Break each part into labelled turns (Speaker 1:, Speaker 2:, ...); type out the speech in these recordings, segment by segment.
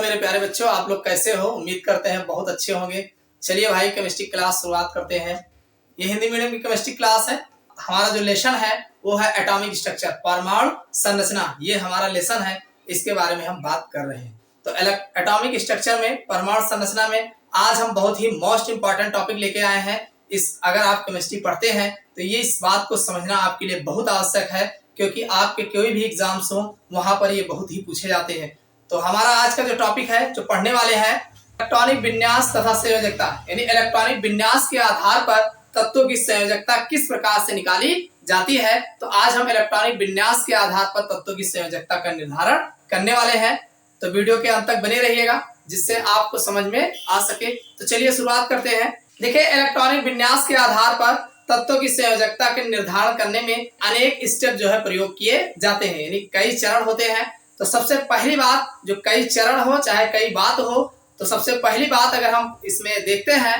Speaker 1: मेरे प्यारे बच्चों, आप लोग कैसे हो? उम्मीद करते हैं बहुत अच्छे होंगे। चलिए भाई, केमिस्ट्री क्लास शुरुआत करते हैं। ये हिंदी मीडियम की केमिस्ट्री क्लास है। हमारा जो लेसन है वो है एटॉमिक स्ट्रक्चर, परमाणु संरचना। ये हमारा लेसन है, इसके बारे में हम बात कर रहे हैं। तो एटॉमिक स्ट्रक्चर में, परमाणु संरचना में आज हम बहुत ही मोस्ट इंपॉर्टेंट टॉपिक लेके आए हैं। अगर आप केमिस्ट्री पढ़ते हैं तो ये इस बात को समझना आपके लिए बहुत आवश्यक है, क्योंकि आपके कोई भी एग्जाम्स हो वहां पर ये बहुत ही पूछे जाते हैं। तो हमारा आज का जो टॉपिक है, जो पढ़ने वाले हैं, इलेक्ट्रॉनिक विन्यास तथा संयोजकता, यानी इलेक्ट्रॉनिक विन्यास के आधार पर तत्वों की संयोजकता किस प्रकार से निकाली जाती है। तो आज हम इलेक्ट्रॉनिक विन्यास के आधार पर तत्वों की संयोजकता का निर्धारण करने वाले हैं। तो वीडियो के अंत तक बने रहिएगा, जिससे आपको समझ में आ सके। तो चलिए शुरुआत करते हैं। देखिए, इलेक्ट्रॉनिक विन्यास के आधार पर तत्वों की संयोजकता के निर्धारण करने में अनेक स्टेप जो है प्रयोग किए जाते हैं, यानी कई चरण होते हैं। तो सबसे पहली बात, जो कई चरण हो चाहे कई बात हो, तो सबसे पहली बात अगर हम इसमें देखते हैं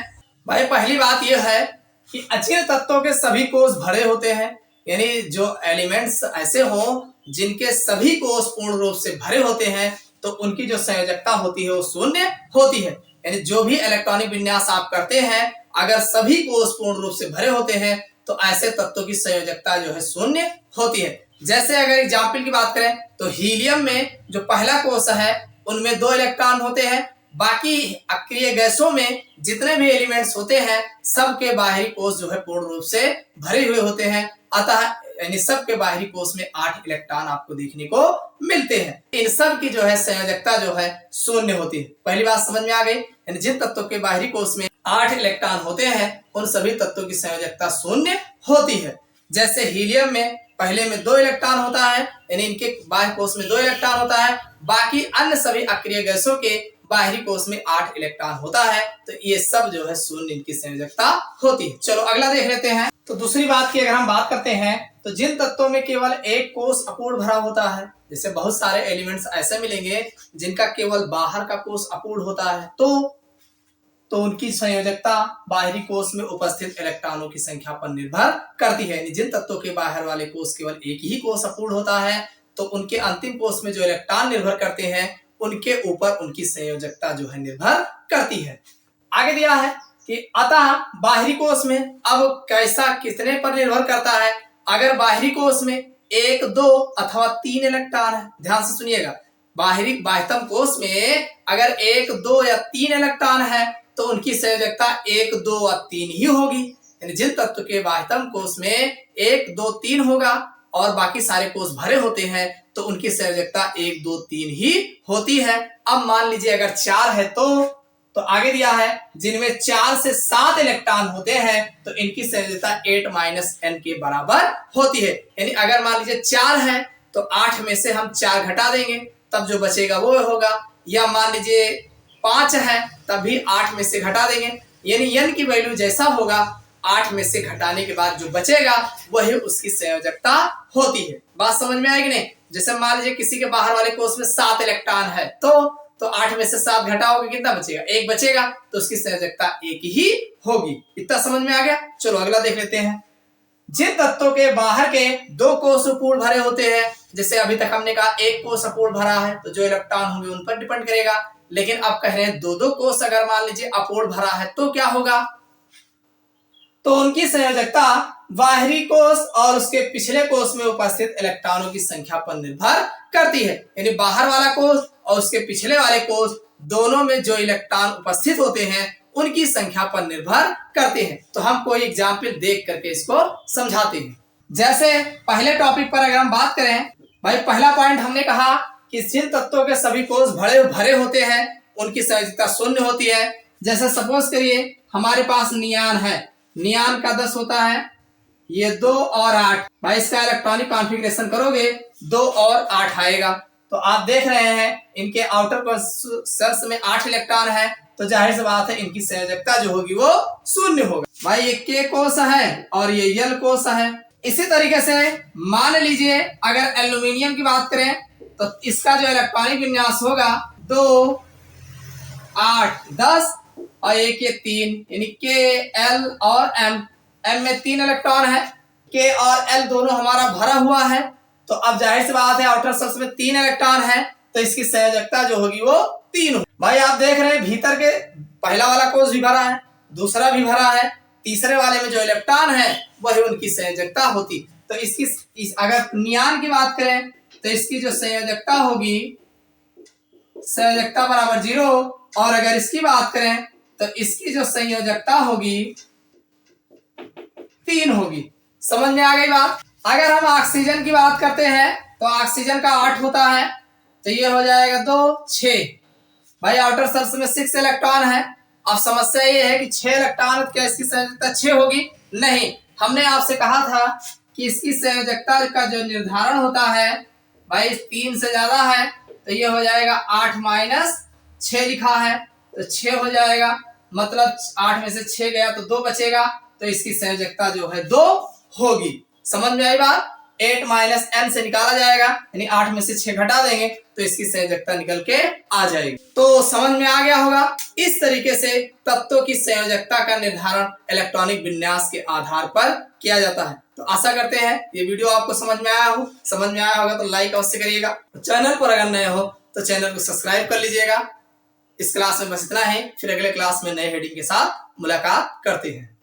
Speaker 1: भाई, पहली बात यह है कि अचेय तत्वों के सभी कोष भरे होते हैं। यानी जो एलिमेंट्स ऐसे हों जिनके सभी कोष पूर्ण रूप से भरे होते हैं, तो उनकी जो संयोजकता होती है वो शून्य होती है। यानी जो भी इलेक्ट्रॉनिक विन्यास आप करते हैं, अगर सभी कोष पूर्ण रूप से भरे होते हैं तो ऐसे तत्वों की संयोजकता जो है शून्य होती है। जैसे अगर एग्जाम्पल की बात करें तो हीलियम में जो पहला कोष है उनमें 2 इलेक्ट्रॉन होते हैं। बाकी अक्रिय गैसों में जितने भी एलिमेंट्स होते हैं सबके बाहरी कोष जो है पूर्ण रूप से भरे हुए होते हैं। अतः यानी सबके बाहरी कोष में 8 इलेक्ट्रॉन आपको देखने को मिलते हैं। इन सब की जो है संयोजकता जो है शून्य होती है। पहली बात समझ में आ गई। यानी जिन तत्वों के बाहरी कोष में 8 इलेक्ट्रॉन होते हैं उन सभी तत्वों की संयोजकता शून्य होती है। जैसे हीलियम में पहले में 2 इलेक्ट्रॉन होता है, यानी इनके बाह्य कोष में 2 इलेक्ट्रॉन होता है। बाकी अन्य सभी अक्रिय गैसों के बाहरी कोष में 8 इलेक्ट्रॉन होता है। तो ये सब जो है शून्य इनकी संयोजकता होती है। चलो अगला देख लेते हैं। तो दूसरी बात की अगर हम बात करते हैं तो जिन तत्वों में केवल एक कोष अपूर्ण भरा होता है, जैसे बहुत सारे एलिमेंट्स ऐसे मिलेंगे जिनका केवल बाहर का कोष अपूर्ण होता है, तो उनकी संयोजकता बाहरी कोष में उपस्थित इलेक्ट्रॉनों की संख्या पर निर्भर करती है। जिन तत्वों के बाहर वाले कोष केवल एक ही कोष अपूर्ण होता है, तो उनके अंतिम कोष में जो इलेक्ट्रॉन निर्भर करते हैं उनके ऊपर उनकी संयोजकता जो है निर्भर करती है। आगे दिया है कि अतः बाहरी कोष में अब कैसा कितने पर निर्भर करता है। अगर बाहरी कोष में 1, 2 अथवा 3 इलेक्ट्रॉन है, ध्यान से सुनिएगा, बाह्यतम कोष में अगर 1, 2 या 3 इलेक्ट्रॉन है तो उनकी संयोजकता 1, 2 और 3 ही होगी। यानी जिन तत्व के बाह्यतम कोष में 1, 2, 3 होगा और बाकी सारे कोष भरे होते हैं तो उनकी संयोजकता 1, 2, 3 ही होती है। अब मान लीजिए अगर 4 है तो आगे दिया है जिनमें 4 से 7 इलेक्ट्रॉन होते हैं तो इनकी संयोजकता 8 - n के बराबर होती है। यानी अगर मान लीजिए 4 है तो 8 में से हम 4 घटा देंगे, तब जो बचेगा वो होगा। या मान लीजिए 5 है, तब भी 8 में से घटा देंगे। यानी n की वैल्यू जैसा होगा 8 में से घटाने के बाद जो बचेगा वही उसकी संयोजकता होती है। बात समझ में आएगी नहीं? जैसे मान लीजिए किसी के बाहर वाले कोष में 7 इलेक्ट्रॉन है तो 8 में से 7 घटाओगे कितना बचेगा? 1 बचेगा, तो उसकी संयोजकता 1 ही होगी। इतना समझ में आ गया। चलो अगला देख लेते हैं। जिन तत्वों के बाहर के 2 कोष अपूर्ण भरे होते हैं, जैसे अभी तक हमने कहा 1 कोष अपूर्ण भरा है तो जो इलेक्ट्रॉन होंगे उन पर डिपेंड करेगा। लेकिन अब कह रहे हैं 2 कोष अगर मान लीजिए अपूर्ण भरा है तो क्या होगा? तो उनकी संयोजकता बाहरी कोष और उसके पिछले कोष में उपस्थित इलेक्ट्रॉनों की संख्या पर निर्भर करती है। यानी बाहर वाला कोष और उसके पिछले वाले कोष दोनों में जो इलेक्ट्रॉन उपस्थित होते हैं उनकी संख्या पर निर्भर करते हैं। तो हम कोई एग्जाम्पल देख करके इसको समझाते हैं। जैसे पहले टॉपिक पर अगर हम बात करें भाई, पहला पॉइंट हमने कहा कि जिन तत्वों के सभी कोष भरे होते हैं उनकी संयोजकता शून्य होती है। जैसे सपोज करिए हमारे पास नियान है, नियान का 10 होता है, ये 2 और 8। भाई इसका इलेक्ट्रॉनिक कॉन्फ़िगरेशन करोगे 2 और 8 आएगा। तो आप देख रहे हैं इनके आउटर शेल्स में 8 इलेक्ट्रॉन है, तो जाहिर सी बात है इनकी संयोजकता जो होगी वो शून्य होगा। भाई ये K कोष है और ये L कोष है। इसी तरीके से मान लीजिए अगर एल्यूमिनियम की बात करें तो इसका जो इलेक्ट्रॉनिक विन्यास होगा 2, 8, 10 और एक ये 3, यानी K, L और M। M में 3 इलेक्ट्रॉन है, K और L दोनों हमारा भरा हुआ है। तो अब जाहिर सी बात है आउटर शेल्स में 3 इलेक्ट्रॉन है तो इसकी संयोजकता जो होगी वो 3 होगी। भाई आप देख रहे हैं भीतर के पहला वाला कोष भी भरा है, दूसरा भी भरा है, तीसरे वाले में जो इलेक्ट्रॉन है वही उनकी संयोजकता होती। तो इसकी अगर नियान की बात करें तो इसकी जो संयोजकता होगी, संयोजकता बराबर 0, और अगर इसकी बात करें तो इसकी जो संयोजकता होगी 3 होगी। समझ में आ गई बात। अगर हम ऑक्सीजन की बात करते हैं तो ऑक्सीजन का 8 होता है, तो ये हो जाएगा 2 6। भाई आउटर शेल्स में 6 इलेक्ट्रॉन है। अब समस्या ये है कि 6 इलेक्ट्रॉन, क्या इसकी संयोजकता 6 होगी? नहीं, हमने आपसे कहा था कि इसकी संयोजकता का जो निर्धारण होता है भाई 3 से ज्यादा है, तो ये हो जाएगा 8 माइनस 6 लिखा है, तो 6 हो जाएगा, मतलब 8 में से 6 गया तो 2 बचेगा, तो इसकी संयोजकता जो है 2 होगी। समझ में आई बात। 8 माइनस n से निकाला जाएगा, यानी 8 में से 6 घटा देंगे तो इसकी संयोजकता निकल के आ जाएगी। तो समझ में आ गया होगा। इस तरीके से तत्वों की संयोजकता का निर्धारण इलेक्ट्रॉनिक विन्यास के आधार पर किया जाता है। तो आशा करते हैं ये वीडियो आपको समझ में आया होगा तो लाइक अवश्य करिएगा। चैनल पर अगर नए हो तो चैनल को सब्सक्राइब कर लीजिएगा। इस क्लास में बस इतना ही, फिर अगले क्लास में नए हेडिंग के साथ मुलाकात करते हैं।